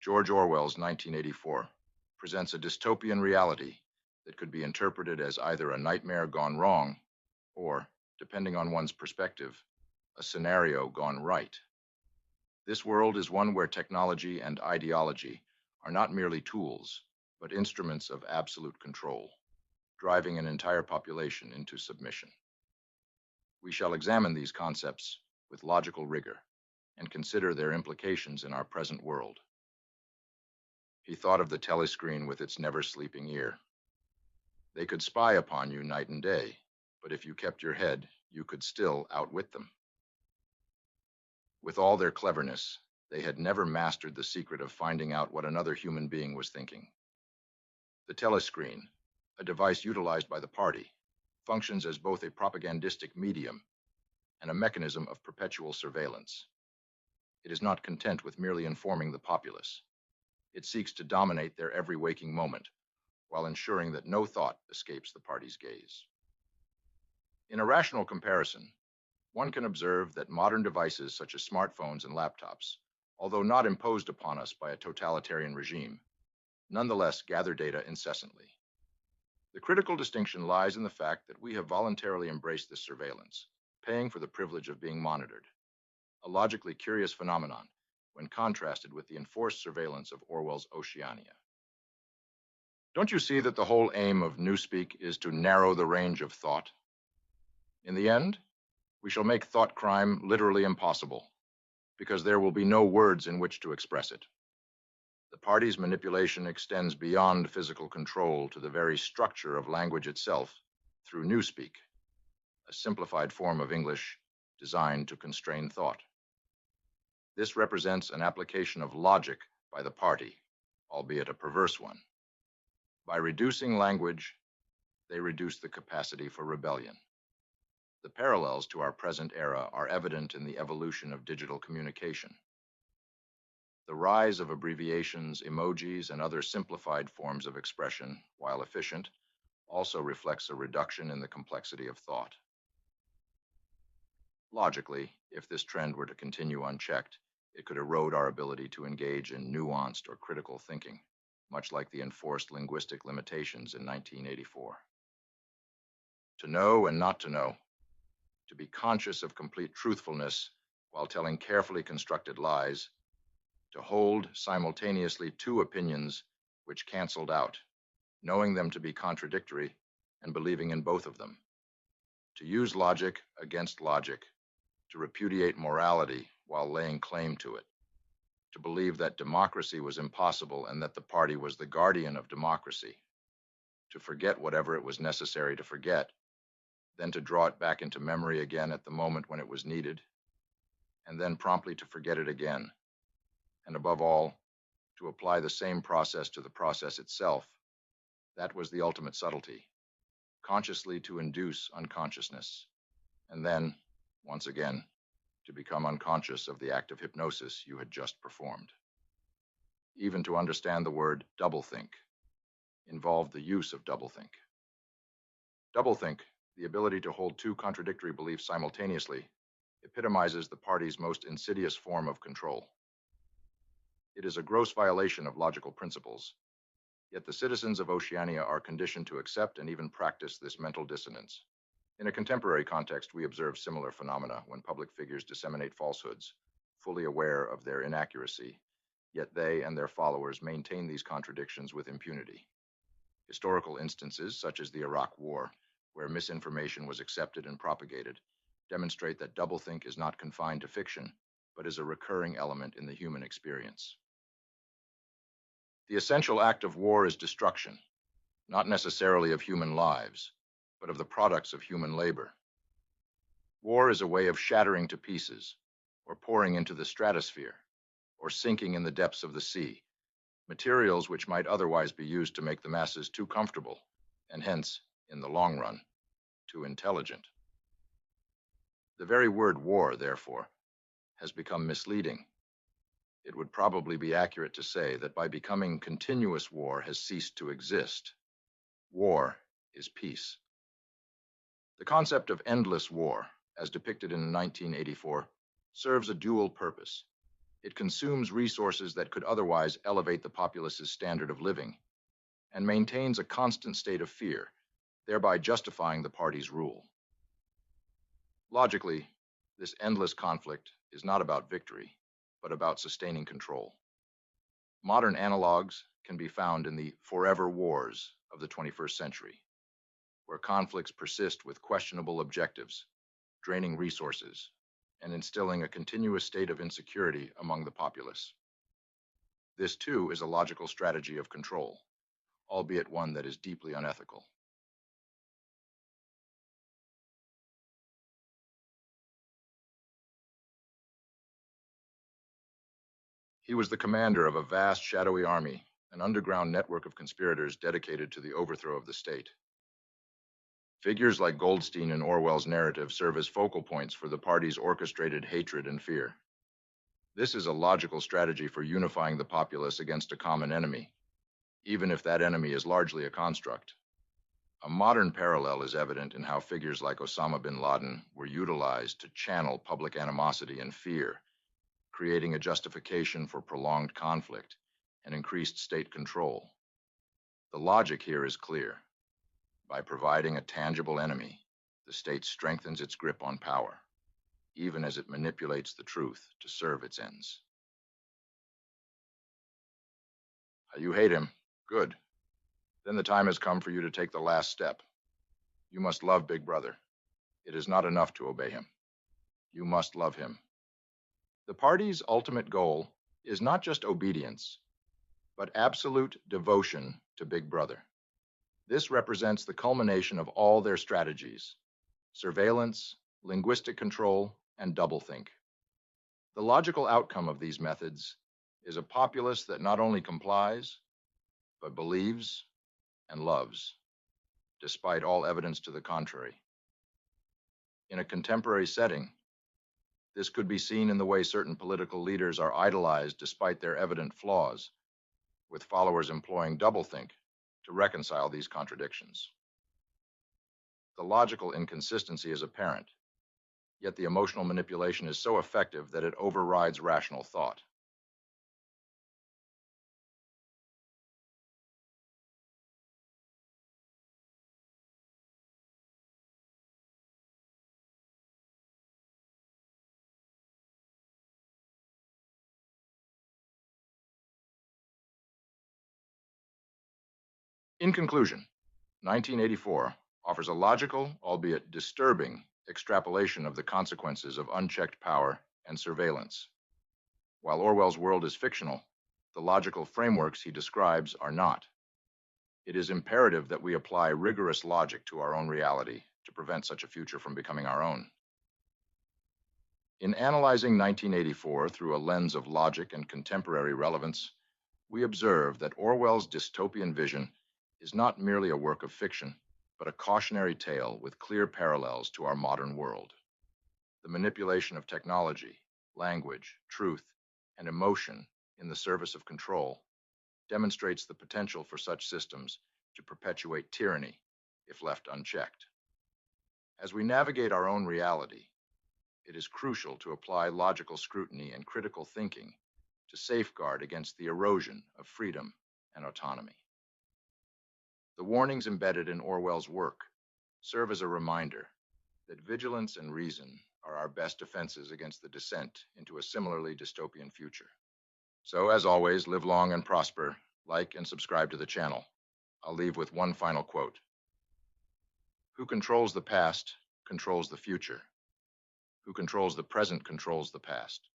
George Orwell's 1984 presents a dystopian reality that could be interpreted as either a nightmare gone wrong or, depending on one's perspective, a scenario gone right. This world is one where technology and ideology are not merely tools, but instruments of absolute control, driving an entire population into submission. We shall examine these concepts with logical rigor and consider their implications in our present world. He thought of the telescreen with its never-sleeping ear. They could spy upon you night and day, but if you kept your head, you could still outwit them. With all their cleverness, they had never mastered the secret of finding out what another human being was thinking. The telescreen, a device utilized by the party, functions as both a propagandistic medium and a mechanism of perpetual surveillance. It is not content with merely informing the populace. It seeks to dominate their every waking moment, while ensuring that no thought escapes the party's gaze. In a rational comparison, one can observe that modern devices such as smartphones and laptops, although not imposed upon us by a totalitarian regime, nonetheless gather data incessantly. The critical distinction lies in the fact that we have voluntarily embraced this surveillance, paying for the privilege of being monitored, a logically curious phenomenon when contrasted with the enforced surveillance of Orwell's Oceania. Don't you see that the whole aim of Newspeak is to narrow the range of thought? In the end, we shall make thought crime literally impossible, because there will be no words in which to express it. The party's manipulation extends beyond physical control to the very structure of language itself through Newspeak, a simplified form of English designed to constrain thought. This represents an application of logic by the party, albeit a perverse one. By reducing language, they reduce the capacity for rebellion. The parallels to our present era are evident in the evolution of digital communication. The rise of abbreviations, emojis, and other simplified forms of expression, while efficient, also reflects a reduction in the complexity of thought. Logically, if this trend were to continue unchecked, it could erode our ability to engage in nuanced or critical thinking, much like the enforced linguistic limitations in 1984. To know and not to know, to be conscious of complete truthfulness while telling carefully constructed lies, to hold simultaneously two opinions which canceled out, knowing them to be contradictory and believing in both of them, to use logic against logic, to repudiate morality while laying claim to it, to believe that democracy was impossible and that the party was the guardian of democracy, to forget whatever it was necessary to forget, then to draw it back into memory again at the moment when it was needed, and then promptly to forget it again, and above all, to apply the same process to the process itself. That was the ultimate subtlety, consciously to induce unconsciousness, and then, once again, to become unconscious of the act of hypnosis you had just performed. Even to understand the word doublethink involved the use of doublethink. Doublethink, the ability to hold two contradictory beliefs simultaneously, epitomizes the party's most insidious form of control. It is a gross violation of logical principles, yet the citizens of Oceania are conditioned to accept and even practice this mental dissonance. In a contemporary context, we observe similar phenomena when public figures disseminate falsehoods, fully aware of their inaccuracy, yet they and their followers maintain these contradictions with impunity. Historical instances, such as the Iraq War, where misinformation was accepted and propagated, demonstrate that doublethink is not confined to fiction, but is a recurring element in the human experience. The essential act of war is destruction, not necessarily of human lives, but of the products of human labor. War is a way of shattering to pieces, or pouring into the stratosphere, or sinking in the depths of the sea, materials which might otherwise be used to make the masses too comfortable, and hence, in the long run, too intelligent. The very word war, therefore, has become misleading. It would probably be accurate to say that by becoming continuous, war has ceased to exist. War is peace. The concept of endless war, as depicted in 1984, serves a dual purpose. It consumes resources that could otherwise elevate the populace's standard of living, and maintains a constant state of fear, thereby justifying the party's rule. Logically, this endless conflict is not about victory, but about sustaining control. Modern analogs can be found in the forever wars of the 21st century, where conflicts persist with questionable objectives, draining resources, and instilling a continuous state of insecurity among the populace. This, too, is a logical strategy of control, albeit one that is deeply unethical. He was the commander of a vast shadowy army, an underground network of conspirators dedicated to the overthrow of the state. Figures like Goldstein and Orwell's narrative serve as focal points for the party's orchestrated hatred and fear. This is a logical strategy for unifying the populace against a common enemy, even if that enemy is largely a construct. A modern parallel is evident in how figures like Osama bin Laden were utilized to channel public animosity and fear, creating a justification for prolonged conflict and increased state control. The logic here is clear. By providing a tangible enemy, the state strengthens its grip on power, even as it manipulates the truth to serve its ends. You hate him. Good. Then the time has come for you to take the last step. You must love Big Brother. It is not enough to obey him. You must love him. The party's ultimate goal is not just obedience, but absolute devotion to Big Brother. This represents the culmination of all their strategies: surveillance, linguistic control, and doublethink. The logical outcome of these methods is a populace that not only complies, but believes and loves, despite all evidence to the contrary. In a contemporary setting, this could be seen in the way certain political leaders are idolized despite their evident flaws, with followers employing doublethink to reconcile these contradictions. The logical inconsistency is apparent, yet the emotional manipulation is so effective that it overrides rational thought. In conclusion, 1984 offers a logical, albeit disturbing, extrapolation of the consequences of unchecked power and surveillance. While Orwell's world is fictional, the logical frameworks he describes are not. It is imperative that we apply rigorous logic to our own reality to prevent such a future from becoming our own. In analyzing 1984 through a lens of logic and contemporary relevance, we observe that Orwell's dystopian vision is not merely a work of fiction, but a cautionary tale with clear parallels to our modern world. The manipulation of technology, language, truth, and emotion in the service of control demonstrates the potential for such systems to perpetuate tyranny if left unchecked. As we navigate our own reality, it is crucial to apply logical scrutiny and critical thinking to safeguard against the erosion of freedom and autonomy. The warnings embedded in Orwell's work serve as a reminder that vigilance and reason are our best defenses against the descent into a similarly dystopian future. So, as always, live long and prosper, like and subscribe to the channel. I'll leave with one final quote. Who controls the past controls the future. Who controls the present controls the past.